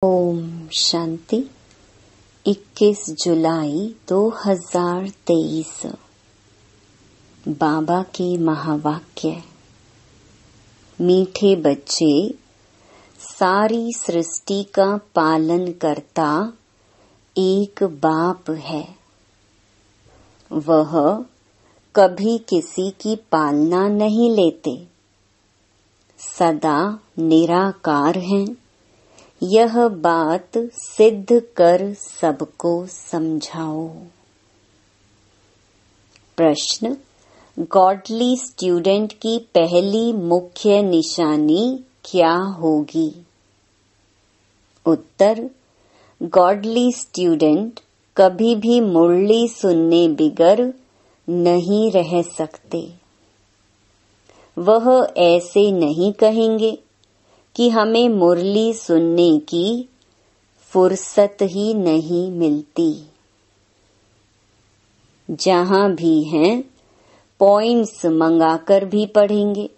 ओम शांति। 21 जुलाई 2023। बाबा के महावाक्य। मीठे बच्चे, सारी सृष्टि का पालन करता एक बाप है। वह कभी किसी की पालना नहीं लेते, सदा निराकार हैं। यह बात सिद्ध कर सबको समझाओ। प्रश्न: गॉडली स्टूडेंट की पहली मुख्य निशानी क्या होगी? उत्तर: गॉडली स्टूडेंट कभी भी मुरली सुनने बिगर नहीं रह सकते। वह ऐसे नहीं कहेंगे कि हमें मुरली सुनने की फुर्सत ही नहीं मिलती। जहां भी हैं, पॉइंट्स मंगाकर भी पढ़ेंगे।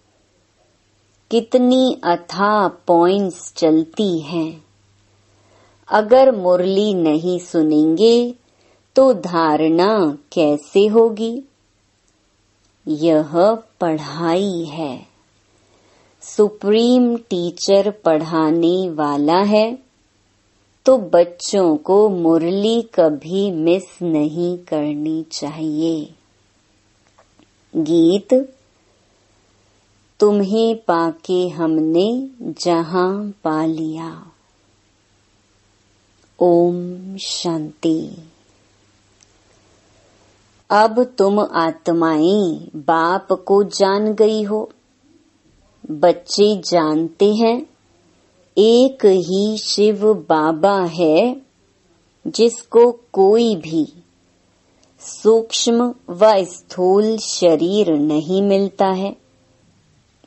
कितनी अथाह पॉइंट्स चलती हैं। अगर मुरली नहीं सुनेंगे तो धारणा कैसे होगी? यह पढ़ाई है। सुप्रीम टीचर पढ़ाने वाला है, तो बच्चों को मुरली कभी मिस नहीं करनी चाहिए। गीत: तुम्हें पाके हमने जहां पा लिया। ओम शांति। अब तुम आत्माएं बाप को जान गई हो। बच्चे जानते हैं एक ही शिव बाबा है, जिसको कोई भी सूक्ष्म व स्थूल शरीर नहीं मिलता है।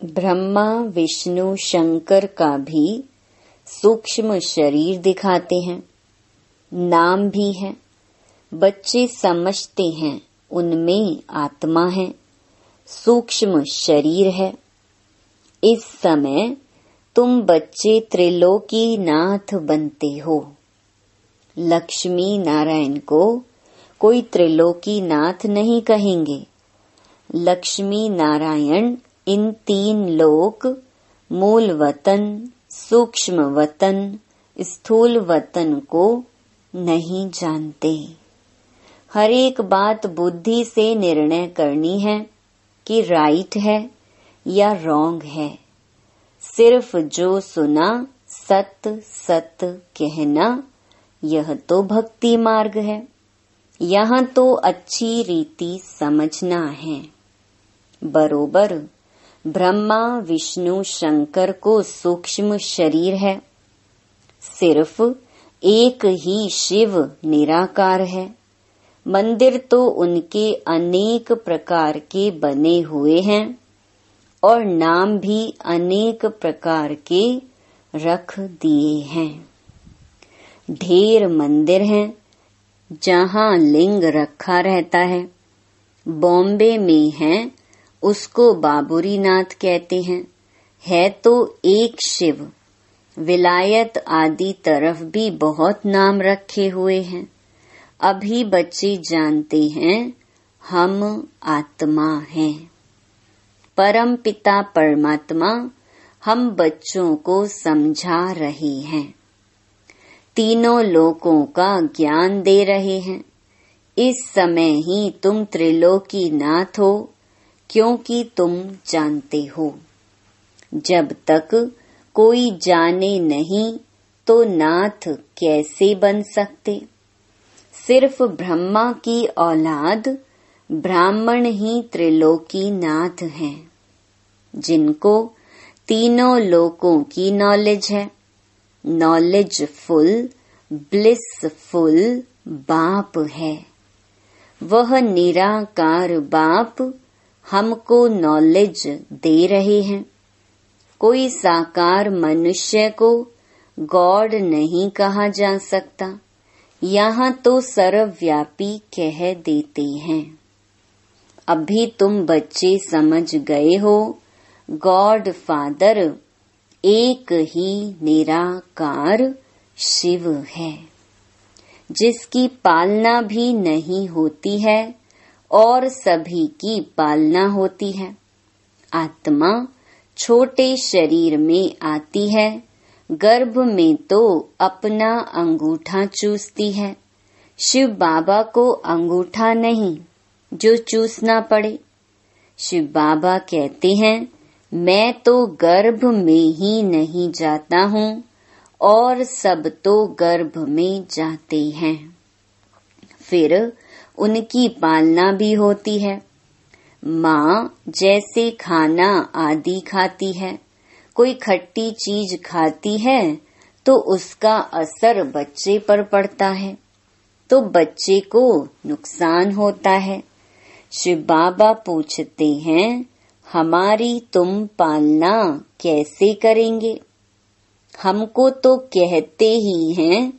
ब्रह्मा विष्णु शंकर का भी सूक्ष्म शरीर दिखाते हैं, नाम भी है। बच्चे समझते हैं उनमें आत्मा है, सूक्ष्म शरीर है। इस समय तुम बच्चे त्रिलोकीनाथ बनते हो। लक्ष्मी नारायण को कोई त्रिलोकीनाथ नहीं कहेंगे। लक्ष्मी नारायण इन 3 लोक, मूल वतन, सूक्ष्म वतन, स्थूल वतन को नहीं जानते। हर एक बात बुद्धि से निर्णय करनी है कि राइट है या रॉन्ग है। सिर्फ जो सुना सत सत कहना, यह तो भक्ति मार्ग है। यहाँ तो अच्छी रीति समझना है। बरोबर ब्रह्मा विष्णु शंकर को सूक्ष्म शरीर है। सिर्फ एक ही शिव निराकार है। मंदिर तो उनके अनेक प्रकार के बने हुए हैं और नाम भी अनेक प्रकार के रख दिए हैं। ढेर मंदिर हैं जहां लिंग रखा रहता है। बॉम्बे में है, उसको बाबुरी नाथ कहते हैं। है तो एक शिव। विलायत आदि तरफ भी बहुत नाम रखे हुए हैं। अभी बच्चे जानते हैं हम आत्मा हैं। परम पिता परमात्मा हम बच्चों को समझा रहे हैं। तीनों लोकों का ज्ञान दे रहे हैं। इस समय ही तुम त्रिलोकीनाथ हो, क्योंकि तुम जानते हो। जब तक कोई जाने नहीं तो नाथ कैसे बन सकते? सिर्फ ब्रह्मा की औलाद ब्राह्मण ही त्रिलोकीनाथ हैं, जिनको तीनों लोकों की नॉलेज है। नॉलेजफुल, ब्लिसफुल बाप है। वह निराकार बाप हमको नॉलेज दे रहे हैं। कोई साकार मनुष्य को गॉड नहीं कहा जा सकता। यहाँ तो सर्वव्यापी कह देते हैं। अभी तुम बच्चे समझ गए हो, गॉड फादर एक ही निराकार शिव है, जिसकी पालना भी नहीं होती है और सभी की पालना होती है। आत्मा छोटे शरीर में आती है, गर्भ में तो अपना अंगूठा चूसती है। शिव बाबा को अंगूठा नहीं जो चूसना पड़े। शिव बाबा कहते हैं, मैं तो गर्भ में ही नहीं जाता हूँ और सब तो गर्भ में जाते हैं। फिर उनकी पालना भी होती है। माँ जैसे खाना आदि खाती है, कोई खट्टी चीज खाती है तो उसका असर बच्चे पर पड़ता है, तो बच्चे को नुकसान होता है। शिव बाबा पूछते हैं, हमारी तुम पालना कैसे करेंगे? हमको तो कहते ही हैं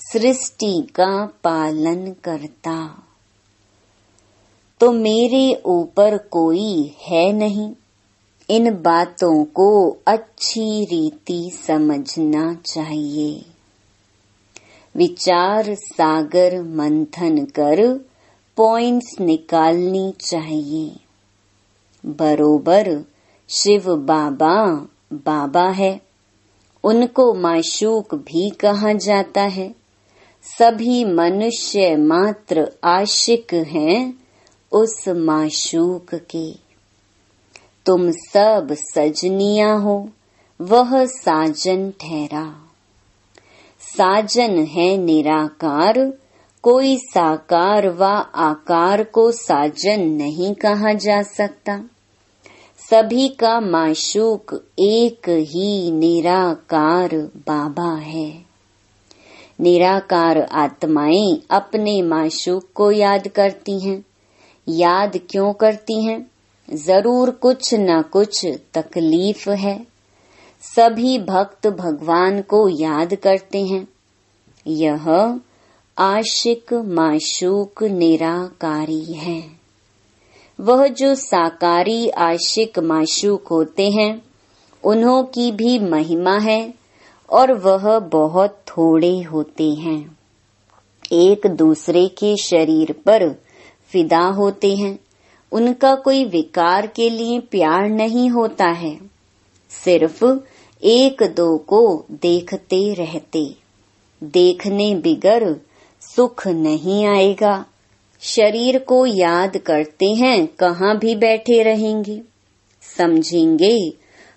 सृष्टि का पालन करता, तो मेरे ऊपर कोई है नहीं। इन बातों को अच्छी रीति समझना चाहिए। विचार सागर मंथन कर पॉइंट्स निकालनी चाहिए। बरोबर शिव बाबा बाबा है, उनको माशूक भी कहा जाता है। सभी मनुष्य मात्र आशिक हैं उस माशूक के। तुम सब सजनिया हो, वह साजन ठहरा। साजन है निराकार, कोई साकार व आकार को साजन नहीं कहा जा सकता। सभी का माशूक एक ही निराकार बाबा है। निराकार आत्माएं अपने माशूक को याद करती हैं। याद क्यों करती हैं? जरूर कुछ न कुछ तकलीफ है। सभी भक्त भगवान को याद करते हैं। यह आशिक माशूक निराकारी है। वह जो साकारी आशिक माशूक होते हैं, उन्हों की भी महिमा है और वह बहुत थोड़े होते हैं। एक दूसरे के शरीर पर फिदा होते हैं। उनका कोई विकार के लिए प्यार नहीं होता है, सिर्फ एक दो को देखते रहते। देखने बिगर सुख नहीं आएगा। शरीर को याद करते हैं, कहाँ भी बैठे रहेंगे। समझेंगे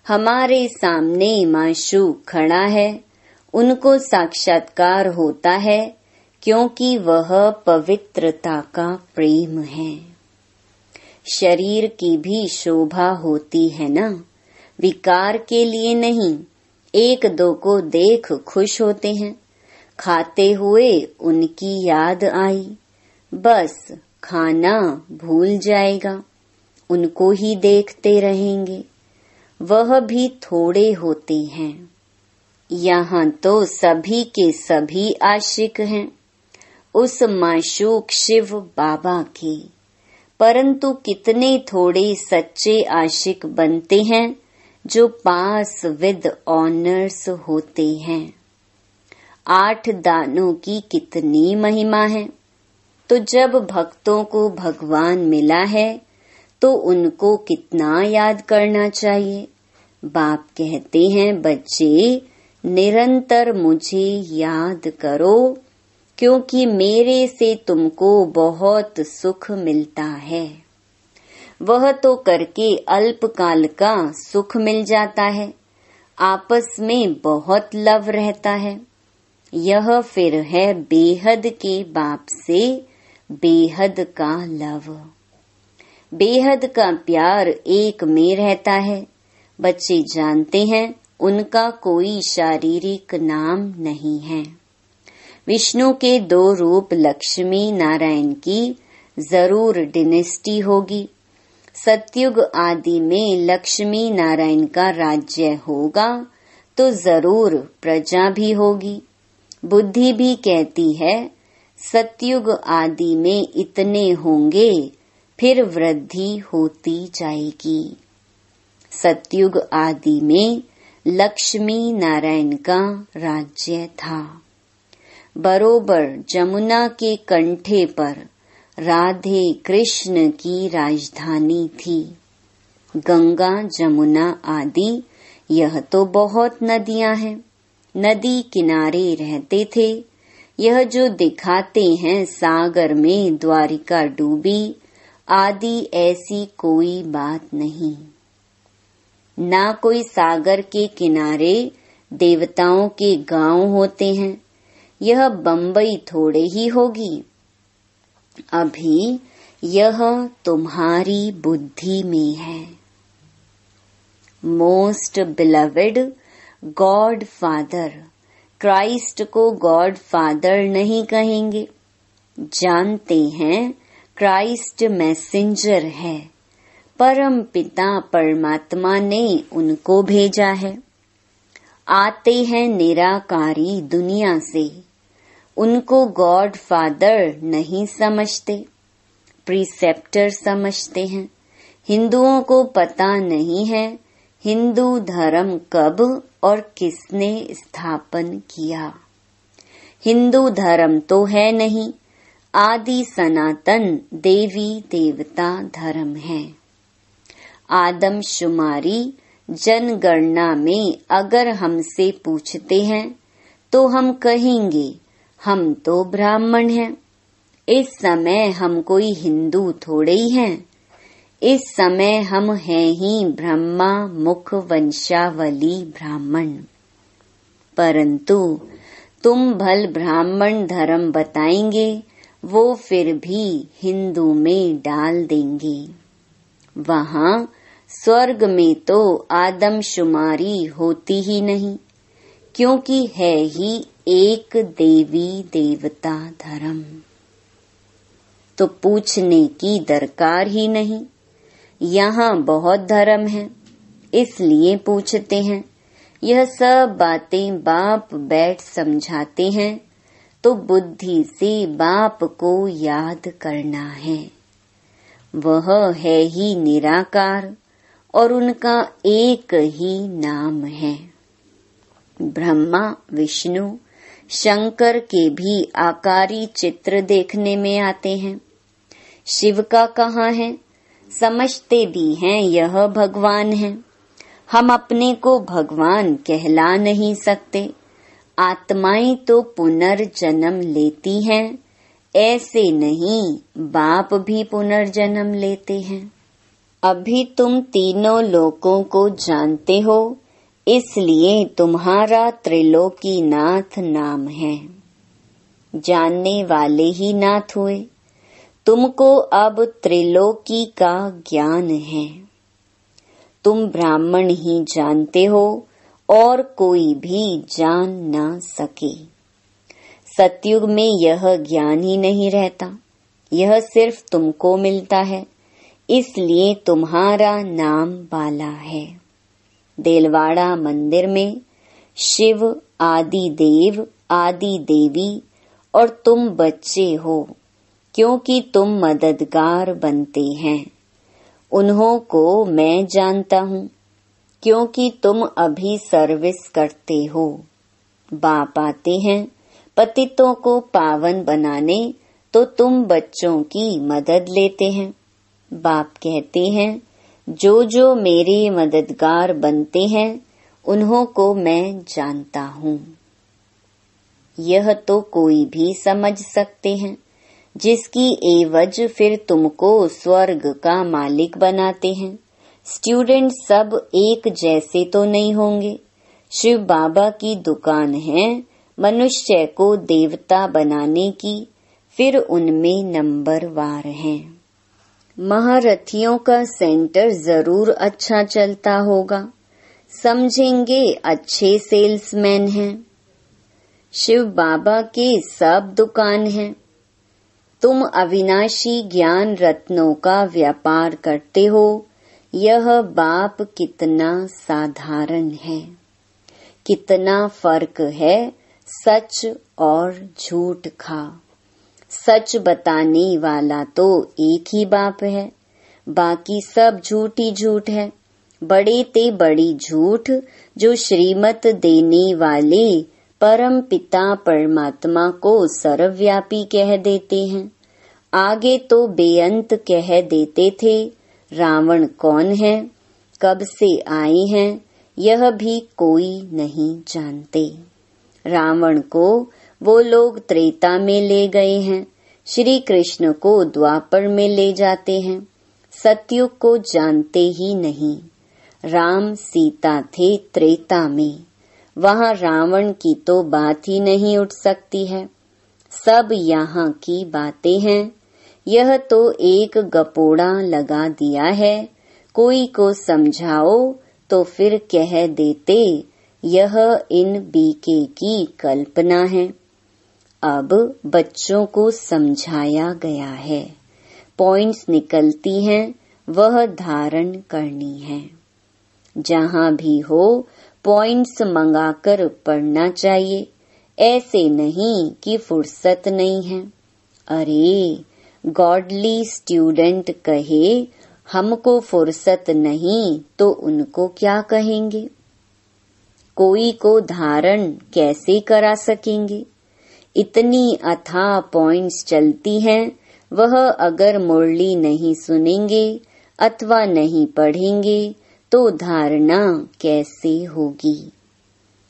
हमारे सामने माशूक खड़ा है, उनको साक्षात्कार होता है, क्योंकि वह पवित्रता का प्रेम है। शरीर की भी शोभा होती है ना, विकार के लिए नहीं। एक दो को देख खुश होते हैं। खाते हुए उनकी याद आई, बस खाना भूल जाएगा, उनको ही देखते रहेंगे। वह भी थोड़े होते हैं। यहाँ तो सभी के सभी आशिक हैं, उस माशूक शिव बाबा के। परंतु कितने थोड़े सच्चे आशिक बनते हैं जो पास विद ऑनर्स होते हैं। 8 दानों की कितनी महिमा है। तो जब भक्तों को भगवान मिला है तो उनको कितना याद करना चाहिए। बाप कहते हैं, बच्चे निरंतर मुझे याद करो, क्योंकि मेरे से तुमको बहुत सुख मिलता है। वह तो करके अल्पकाल का सुख मिल जाता है, आपस में बहुत लव रहता है। यह फिर है बेहद के बाप से बेहद का लव। बेहद का प्यार एक में रहता है। बच्चे जानते हैं उनका कोई शारीरिक नाम नहीं है। विष्णु के 2 रूप लक्ष्मी नारायण की जरूर डिनेस्टी होगी। सतयुग आदि में लक्ष्मी नारायण का राज्य होगा तो जरूर प्रजा भी होगी। बुद्धि भी कहती है सतयुग आदि में इतने होंगे, फिर वृद्धि होती जाएगी। सतयुग आदि में लक्ष्मी नारायण का राज्य था। बरोबर जमुना के कंठे पर राधे कृष्ण की राजधानी थी। गंगा, जमुना आदि यह तो बहुत नदियां हैं। नदी किनारे रहते थे। यह जो दिखाते हैं सागर में द्वारिका डूबी आदि, ऐसी कोई बात नहीं। ना कोई सागर के किनारे देवताओं के गांव होते हैं। यह बंबई थोड़े ही होगी। अभी यह तुम्हारी बुद्धि में है। Most beloved God father, Christ को गॉड फादर नहीं कहेंगे। जानते हैं क्राइस्ट मैसेंजर है। परम पिता परमात्मा ने उनको भेजा है। आते हैं निराकारी दुनिया से। उनको गॉड फादर नहीं समझते, प्रीसेप्टर समझते हैं। हिंदुओं को पता नहीं है हिंदू धर्म कब और किसने स्थापन किया। हिंदू धर्म तो है नहीं, आदि सनातन देवी देवता धर्म है। आदमशुमारी जनगणना में अगर हमसे पूछते हैं तो हम कहेंगे हम तो ब्राह्मण हैं। इस समय हम कोई हिंदू थोड़े ही हैं। इस समय हम हैं ही ब्रह्मा मुख वंशावली ब्राह्मण। परंतु तुम भल ब्राह्मण धर्म बताएंगे, वो फिर भी हिंदू में डाल देंगे। वहाँ स्वर्ग में तो आदमशुमारी होती ही नहीं, क्योंकि है ही एक देवी देवता धर्म। तो पूछने की दरकार ही नहीं। यहाँ बहुत धर्म है, इसलिए पूछते हैं। यह सब बातें बाप बैठ समझाते हैं, तो बुद्धि से बाप को याद करना है। वह है ही निराकार और उनका एक ही नाम है। ब्रह्मा, विष्णु, शंकर के भी आकारी चित्र देखने में आते हैं। शिव का कहाँ है? समझते भी हैं यह भगवान है। हम अपने को भगवान कहला नहीं सकते। आत्माएं तो पुनर्जन्म लेती हैं, ऐसे नहीं बाप भी पुनर्जन्म लेते हैं। अभी तुम तीनों लोकों को जानते हो, इसलिए तुम्हारा त्रिलोकीनाथ नाम है। जानने वाले ही नाथ हुए। तुमको अब त्रिलोकी का ज्ञान है। तुम ब्राह्मण ही जानते हो और कोई भी जान ना सके। सतयुग में यह ज्ञान ही नहीं रहता, यह सिर्फ तुमको मिलता है, इसलिए तुम्हारा नाम बाला है। देलवाड़ा मंदिर में शिव आदि देव आदि देवी और तुम बच्चे हो, क्योंकि तुम मददगार बनते हैं। उन्हों को मैं जानता हूँ, क्योंकि तुम अभी सर्विस करते हो। बाप आते हैं पतितों को पावन बनाने, तो तुम बच्चों की मदद लेते हैं। बाप कहते हैं जो जो मेरे मददगार बनते हैं, उन्हों को मैं जानता हूँ। यह तो कोई भी समझ सकते हैं, जिसकी एवज फिर तुमको स्वर्ग का मालिक बनाते हैं। स्टूडेंट सब एक जैसे तो नहीं होंगे। शिव बाबा की दुकान है मनुष्य को देवता बनाने की, फिर उनमें नंबरवार हैं। महारथियों का सेंटर जरूर अच्छा चलता होगा, समझेंगे अच्छे सेल्समैन हैं। शिव बाबा के सब दुकान हैं। तुम अविनाशी ज्ञान रत्नों का व्यापार करते हो, यह बाप कितना साधारण है। कितना फर्क है सच और झूठ का। सच बताने वाला तो एक ही बाप है, बाकी सब झूठ ही झूठ है। बड़े ते बड़ी झूठ जो श्रीमत देने वाले परम पिता परमात्मा को सर्वव्यापी कह देते हैं। आगे तो बेअंत कह देते थे। रावण कौन है, कब से आए हैं, यह भी कोई नहीं जानते। रावण को वो लोग त्रेता में ले गए हैं, श्री कृष्ण को द्वापर में ले जाते हैं। सतयुग को जानते ही नहीं। राम सीता थे त्रेता में, वहाँ रावण की तो बात ही नहीं उठ सकती है। सब यहाँ की बातें हैं। यह तो एक गपोड़ा लगा दिया है। कोई को समझाओ तो फिर कह देते यह इन बीके की कल्पना है। अब बच्चों को समझाया गया है, पॉइंट्स निकलती हैं, वह धारण करनी है। जहाँ भी हो पॉइंट्स मंगाकर पढ़ना चाहिए। ऐसे नहीं कि फुर्सत नहीं है। अरे गॉडली स्टूडेंट कहे हमको फुर्सत नहीं तो उनको क्या कहेंगे? कोई को धारण कैसे करा सकेंगे? इतनी अथाह पॉइंट्स चलती हैं, वह अगर मुरली नहीं सुनेंगे अथवा नहीं पढ़ेंगे तो धारणा कैसे होगी?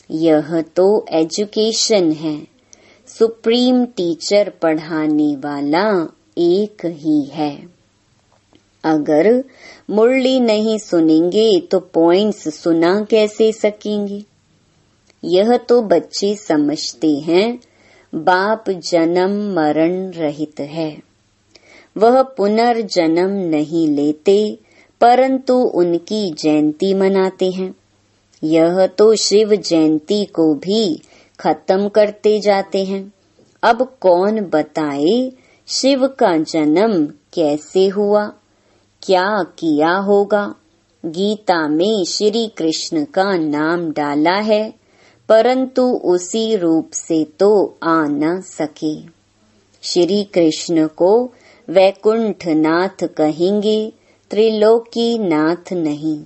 यह तो एजुकेशन है। सुप्रीम टीचर पढ़ाने वाला एक ही है। अगर मुरली नहीं सुनेंगे तो पॉइंट्स सुना कैसे सकेंगे? यह तो बच्चे समझते हैं बाप जन्म मरण रहित है। वह पुनर्जन्म नहीं लेते, परंतु उनकी जयंती मनाते हैं। यह तो शिव जयंती को भी खत्म करते जाते हैं। अब कौन बताए शिव का जन्म कैसे हुआ, क्या किया होगा? गीता में श्री कृष्ण का नाम डाला है, परंतु उसी रूप से तो आ न सके। श्री कृष्ण को वैकुंठ नाथ कहेंगे, त्रिलोकी नाथ नहीं।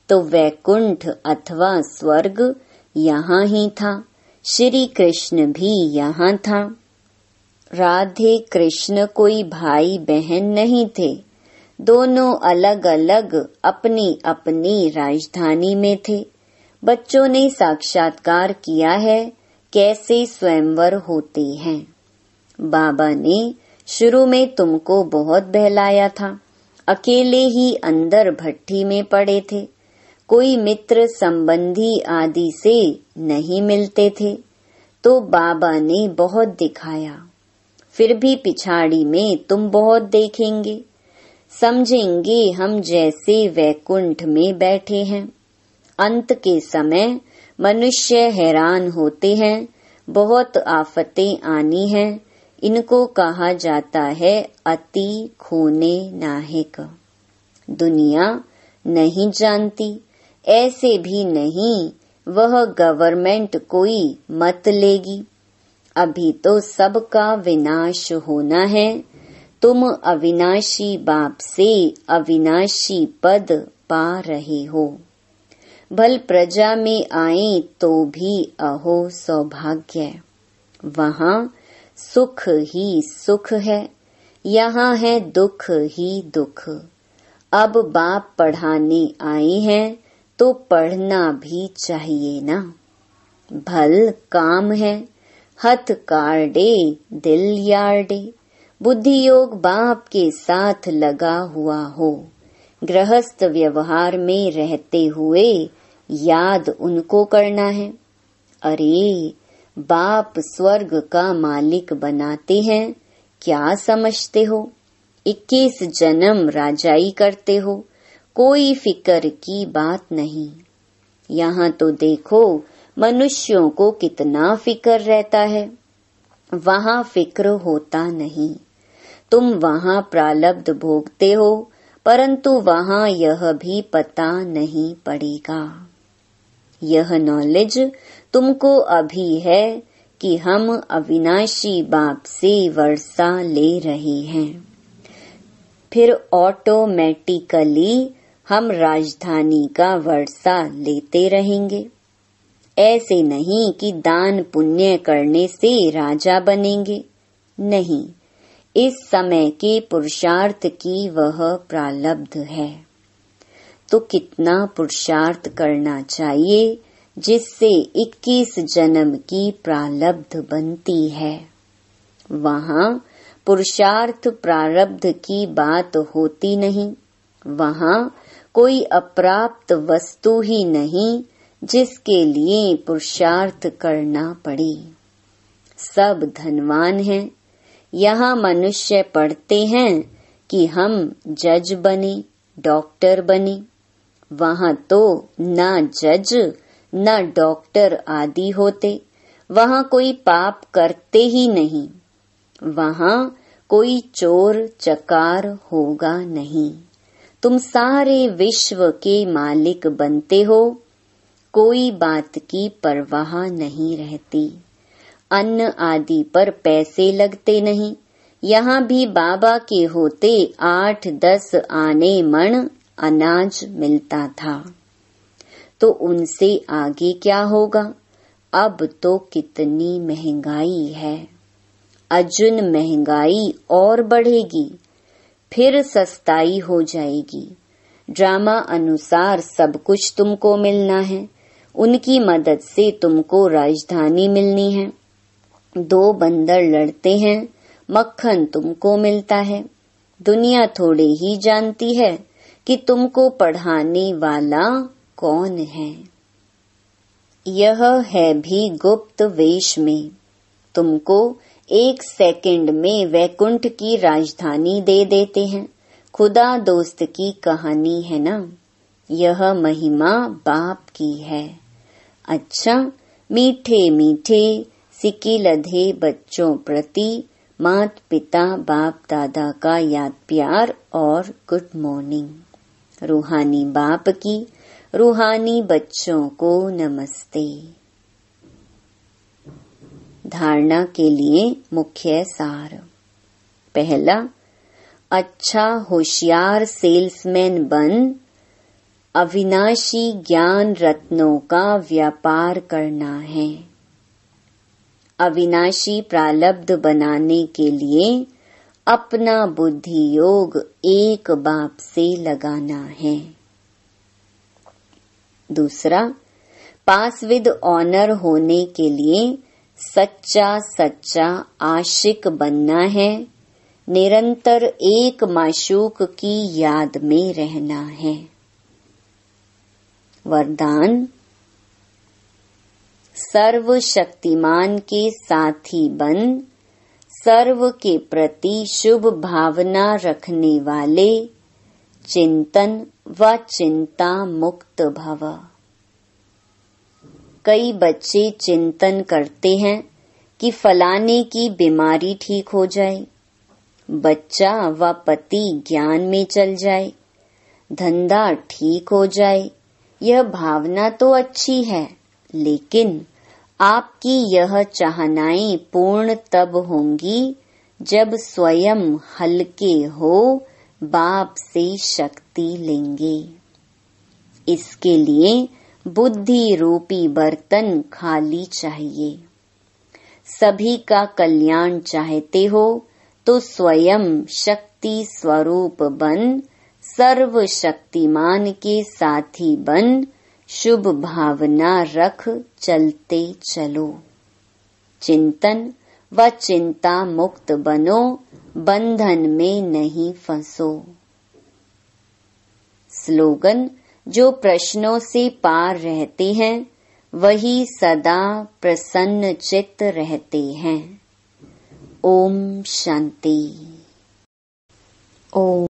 तो वैकुंठ अथवा स्वर्ग यहाँ ही था, श्री कृष्ण भी यहाँ था। राधे कृष्ण कोई भाई बहन नहीं थे, दोनों अलग अलग अपनी अपनी राजधानी में थे। बच्चों ने साक्षात्कार किया है कैसे स्वयंवर होते हैं। बाबा ने शुरू में तुमको बहुत बहलाया था, अकेले ही अंदर भट्ठी में पड़े थे, कोई मित्र संबंधी आदि से नहीं मिलते थे, तो बाबा ने बहुत दिखाया। फिर भी पिछाड़ी में तुम बहुत देखेंगे, समझेंगे हम जैसे वैकुंठ में बैठे हैं। अंत के समय मनुष्य हैरान होते हैं, बहुत आफतें आनी हैं। इनको कहा जाता है अति खूने नाहिक। दुनिया नहीं जानती, ऐसे भी नहीं वह गवर्नमेंट कोई मत लेगी। अभी तो सबका विनाश होना है। तुम अविनाशी बाप से अविनाशी पद पा रहे हो। भल प्रजा में आए तो भी अहो सौभाग्य। वहाँ सुख ही सुख है, यहाँ है दुख ही दुख। अब बाप पढ़ाने आए हैं तो पढ़ना भी चाहिए ना। भल काम है, हथ काटे दिल यार्डे। बुद्धि योग बाप के साथ लगा हुआ हो, गृहस्थ व्यवहार में रहते हुए याद उनको करना है। अरे बाप स्वर्ग का मालिक बनाते हैं, क्या समझते हो? 21 जन्म राजाई करते हो, कोई फिक्र की बात नहीं। यहाँ तो देखो मनुष्यों को कितना फिक्र रहता है, वहाँ फिक्र होता नहीं। तुम वहाँ प्रारब्ध भोगते हो, परंतु वहाँ यह भी पता नहीं पड़ेगा। यह नॉलेज तुमको अभी है कि हम अविनाशी बाप से वर्षा ले रहे हैं, फिर ऑटोमेटिकली हम राजधानी का वर्षा लेते रहेंगे। ऐसे नहीं कि दान पुण्य करने से राजा बनेंगे, नहीं, इस समय के पुरुषार्थ की वह प्रारब्ध है। तो कितना पुरुषार्थ करना चाहिए जिससे 21 जन्म की प्रारब्ध बनती है। वहाँ पुरुषार्थ प्रारब्ध की बात होती नहीं, वहाँ कोई अप्राप्त वस्तु ही नहीं जिसके लिए पुरुषार्थ करना पड़े। सब धनवान हैं। यहाँ मनुष्य पढ़ते हैं कि हम जज बने, डॉक्टर बने। वहाँ तो न जज न डॉक्टर आदि होते, वहाँ कोई पाप करते ही नहीं, वहाँ कोई चोर चकार होगा नहीं। तुम सारे विश्व के मालिक बनते हो, कोई बात की परवाह नहीं रहती। अन्न आदि पर पैसे लगते नहीं। यहाँ भी बाबा के होते 8-10 आने मण अनाज मिलता था, तो उनसे आगे क्या होगा। अब तो कितनी महंगाई है, अजुन महंगाई और बढ़ेगी, फिर सस्ताई हो जाएगी। ड्रामा अनुसार सब कुछ तुमको मिलना है, उनकी मदद से तुमको राजधानी मिलनी है। 2 बंदर लड़ते हैं, मक्खन तुमको मिलता है। दुनिया थोड़े ही जानती है कि तुमको पढ़ाने वाला कौन है। यह है भी गुप्त वेश में, तुमको 1 सेकंड में वैकुंठ की राजधानी दे देते हैं। खुदा दोस्त की कहानी है ना, यह महिमा बाप की है। अच्छा, मीठे मीठे सिक्के लधे बच्चों प्रति मात पिता बाप दादा का याद प्यार और गुड मॉर्निंग। रूहानी बाप की रूहानी बच्चों को नमस्ते। धारणा के लिए मुख्य सार। पहला, अच्छा होशियार सेल्समैन बन अविनाशी ज्ञान रत्नों का व्यापार करना है। अविनाशी प्रारब्ध बनाने के लिए अपना बुद्धि योग एक बाप से लगाना है। दूसरा, पास विद ऑनर होने के लिए सच्चा सच्चा आशिक बनना है। निरंतर एक माशूक की याद में रहना है। वरदान, सर्व शक्तिमान के साथी बन सर्व के प्रति शुभ भावना रखने वाले चिंतन व चिंता मुक्त भव। कई बच्चे चिंतन करते हैं कि फलाने की बीमारी ठीक हो जाए, बच्चा व पति ज्ञान में चल जाए, धंधा ठीक हो जाए। यह भावना तो अच्छी है, लेकिन आपकी यह चाहनाएं पूर्ण तब होंगी जब स्वयं हल्के हो बाप से शक्ति लेंगे। इसके लिए बुद्धि रूपी बर्तन खाली चाहिए। सभी का कल्याण चाहते हो तो स्वयं शक्ति स्वरूप बन सर्व शक्तिमान के साथी बन शुभ भावना रख चलते चलो। चिंतन व चिंता मुक्त बनो, बंधन में नहीं फंसो। स्लोगन, जो प्रश्नों से पार रहते हैं वही सदा प्रसन्न चित्त रहते हैं। ओम शांति। ओम।